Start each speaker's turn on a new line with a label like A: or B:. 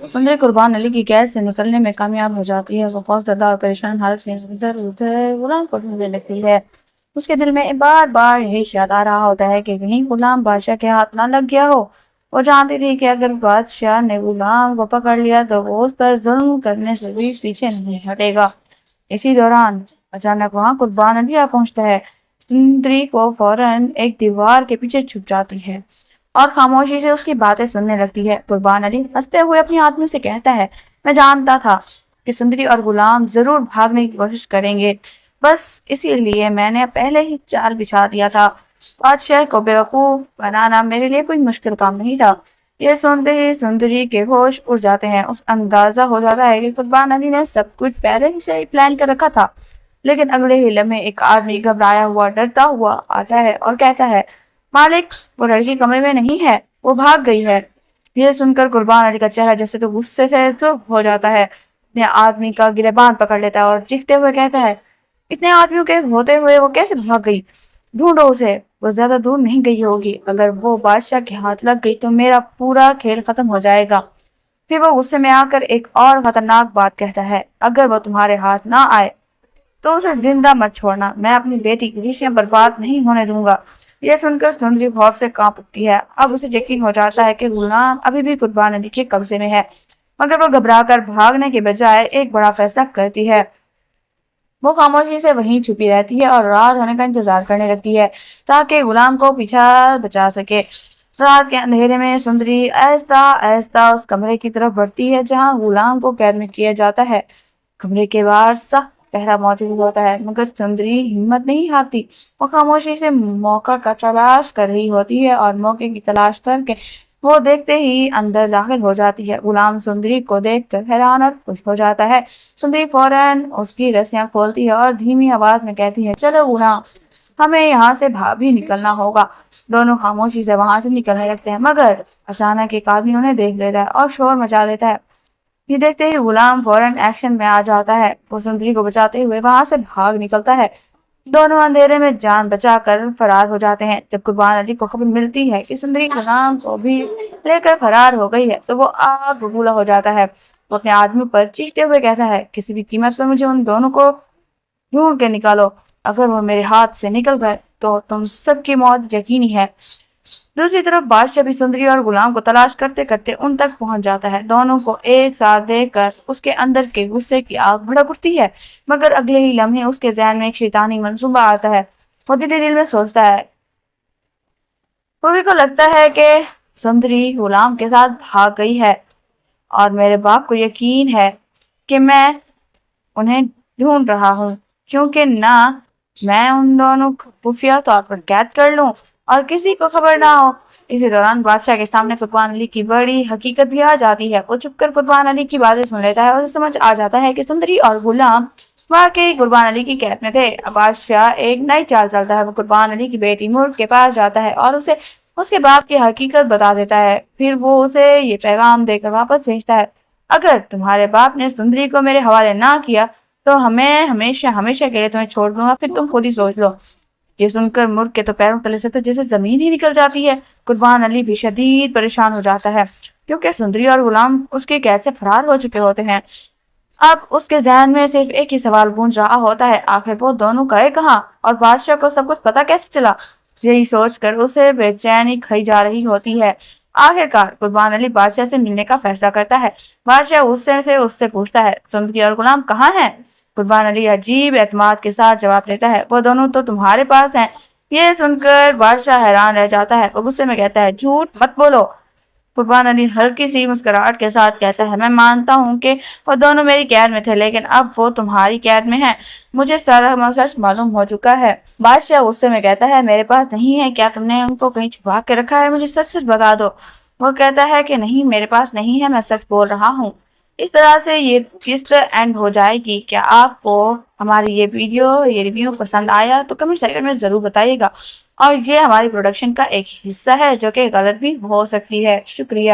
A: سندری قربان علی کی قید سے نکلنے میں کامیاب ہو جاتی ہے۔ وہ خوفزدہ اور پریشان حالت میں ادھر ادھر غلام کو ڈھونڈنے لگتی ہے۔ اس کے دل میں بار بار یہی خیال آ رہا ہوتا ہے کہ کہیں غلام بادشاہ کے ہاتھ نہ لگ گیا ہو۔ وہ جانتی تھی کہ اگر بادشاہ نے غلام کو پکڑ لیا تو وہ اس پر ظلم کرنے سے بھی پیچھے نہیں ہٹے گا۔ اسی دوران اچانک وہاں قربان علی آ پہنچتا ہے۔ سندری کو فوراً ایک دیوار کے پیچھے چھپ جاتی ہے اور خاموشی سے اس کی باتیں سننے لگتی ہے۔ قربان علی ہنستے ہوئے اپنی آدمی سے کہتا ہے، میں جانتا تھا کہ سندری اور غلام ضرور بھاگنے کی کوشش کریں گے، بس اسی لیے میں نے پہلے ہی چال بچھا دیا تھا۔ بادشاہ کو بیوقوف بنانا میرے لیے کوئی مشکل کام نہیں تھا۔ یہ سنتے ہی سندری کے ہوش اڑ جاتے ہیں۔ اس اندازہ ہو جاتا ہے کہ قربان علی نے سب کچھ پہلے ہی سے ہی پلان کر رکھا تھا۔ لیکن اگلے ہی لمحے ایک آدمی گھبرایا ہوا ڈرتا ہوا آتا ہے اور کہتا ہے، مالک وہ لڑکی کمرے میں نہیں ہے، وہ بھاگ گئی ہے۔ یہ سن کر قربان علی کا چہرہ جیسے تو غصے سے سرخ ہو جاتا ہے۔ اپنے آدمی کا گریبان پکڑ لیتا ہے اور چیختے ہوئے کہتا ہے، اتنے آدمیوں کے ہوتے ہوئے وہ کیسے بھاگ گئی؟ ڈھونڈو اسے، وہ زیادہ دور نہیں گئی ہوگی۔ اگر وہ بادشاہ کے ہاتھ لگ گئی تو میرا پورا کھیل ختم ہو جائے گا۔ پھر وہ غصے میں آ کر ایک اور خطرناک بات کہتا ہے، اگر وہ تمہارے ہاتھ نہ آئے تو اسے زندہ مت چھوڑنا، میں اپنی بیٹی کی خوشیاں برباد نہیں ہونے دوں گا۔ یہ سن کر سندری خوف سے کانپ اٹھتی ہے۔ اب اسے یقین ہو جاتا ہے کہ غلام ابھی بھی قربان علی کے قبضے میں ہے، مگر وہ گھبرا کر بھاگنے کے بجائے ایک بڑا فیصلہ کرتی ہے۔ وہ خاموشی سے وہیں چھپی رہتی ہے اور رات ہونے کا انتظار کرنے لگتی ہے تاکہ غلام کو پیچھا بچا سکے۔ رات کے اندھیرے میں سندری آہستہ آہستہ اس کمرے کی طرف بڑھتی ہے جہاں غلام کو قید میں کیا جاتا ہے۔ کمرے کے باہر سخت پہرا موجود ہوتا ہے، مگر سندری ہمت نہیں ہارتی۔ وہ خاموشی سے موقع کا تلاش کر رہی ہوتی ہے اور موقع کی تلاش کر کے وہ دیکھتے ہی اندر داخل ہو جاتی ہے۔ غلام سندری کو دیکھ کر حیران اور خوش ہو جاتا ہے۔ سندری فوراً اس کی رسیاں کھولتی ہے اور دھیمی آواز میں کہتی ہے، چلو غلام، ہمیں یہاں سے بھی نکلنا ہوگا۔ دونوں خاموشی سے وہاں سے نکلنے لگتے ہیں، مگر اچانک ایک آدمی انہیں دیکھ لیتا ہے اور شور مچا دیتا ہے۔ یہ دیکھتے ہی غلام فوراً ایکشن میں آ جاتا ہے۔ وہ سندری کو بچاتے ہوئے وہاں سے بھاگ نکلتا ہے۔ دونوں اندھیرے میں جان بچا کر فرار ہو جاتے ہیں۔ جب قربان علی کو خبر ملتی ہے کہ سندری غلام کو بھی لے کر فرار ہو گئی ہے تو وہ آگ ببولا ہو جاتا ہے۔ وہ اپنے آدمی پر چیختے ہوئے کہتا ہے، کسی بھی قیمت پر مجھے ان دونوں کو ڈھونڈ کے نکالو، اگر وہ میرے ہاتھ سے نکل گئے تو تم سب کی موت یقینی ہے۔ دوسری طرف بادشاہ بھی سندری اور غلام کو تلاش کرتے کرتے ان تک پہنچ جاتا ہے۔ دونوں کو ایک ساتھ دیکھ کر اس کے اندر کے غصے کی آگ بھڑک اٹھتی ہے، مگر اگلے ہی لمحے اس کے ذہن میں ایک شیطانی منصوبہ آتا ہے۔ وہ دل میں سوچتا ہے، پوری کو لگتا ہے کہ سندری غلام کے ساتھ بھاگ گئی ہے اور میرے باپ کو یقین ہے کہ میں انہیں ڈھونڈ رہا ہوں، کیونکہ نہ میں ان دونوں کو خفیہ طور پر قید کر لوں اور کسی کو خبر نہ ہو۔ اسی دوران بادشاہ کے سامنے قربان علی کی بڑی حقیقت بھی آ جاتی ہے۔ وہ چھپ کر قربان علی کی باتیں سن لیتا ہے اور اسے سمجھ آ جاتا ہے کہ سندری اور غلام واقعی قربان علی کی قید میں تھے۔ اب بادشاہ ایک نئی چال چلتا ہے۔ وہ قربان علی کی بیٹی مرد کے پاس جاتا ہے اور اسے اس کے باپ کی حقیقت بتا دیتا ہے۔ پھر وہ اسے یہ پیغام دے کر واپس بھیجتا ہے، اگر تمہارے باپ نے سندری کو میرے حوالے نہ کیا تو میں ہمیشہ ہمیشہ کے لیے تمہیں چھوڑ دوں گا، پھر تم خود ہی سوچ لو۔ یہ سن کر مرغ کے تو پیروں تلے سے تو جیسے زمین ہی نکل جاتی ہے۔ قربان علی بھی شدید پریشان ہو جاتا ہے کیونکہ سندری اور غلام اس کی قید سے فرار ہو چکے ہوتے ہیں۔ اب اس کے ذہن میں صرف ایک ہی سوال گونج رہا ہوتا ہے، آخر وہ دونوں گئے کہاں اور بادشاہ کو سب کچھ پتا کیسے چلا؟ یہی سوچ کر اسے بے چینی کھائی جا رہی ہوتی ہے۔ آخرکار قربان علی بادشاہ سے ملنے کا فیصلہ کرتا ہے۔ بادشاہ غصے سے اس سے پوچھتا ہے، سندری اور غلام کہاں ہیں؟ قربان علی عجیب اعتماد کے ساتھ جواب دیتا ہے، وہ دونوں تو تمہارے پاس ہیں۔ یہ سن کر بادشاہ حیران رہ جاتا ہے۔ وہ غصے میں کہتا ہے، جھوٹ مت بولو۔ قربان علی ہلکی سی مسکراہٹ کے ساتھ کہتا ہے، میں مانتا ہوں کہ وہ دونوں میری قید میں تھے، لیکن اب وہ تمہاری قید میں ہیں۔ مجھے سارا سچ معلوم ہو چکا ہے۔ بادشاہ غصے میں کہتا ہے، میرے پاس نہیں ہے، کیا تم نے ان کو کہیں چھپا کے رکھا ہے؟ مجھے سچ سچ بتا دو۔ وہ کہتا ہے کہ نہیں، میرے پاس نہیں ہے، میں سچ بول رہا ہوں۔ اس طرح سے یہ قسط اینڈ ہو جائے گی۔ کیا آپ کو ہماری یہ ریویو پسند آیا تو کمنٹ سیکشن میں ضرور بتائیے گا، اور یہ ہماری پروڈکشن کا ایک حصہ ہے جو کہ غلط بھی ہو سکتی ہے۔ شکریہ۔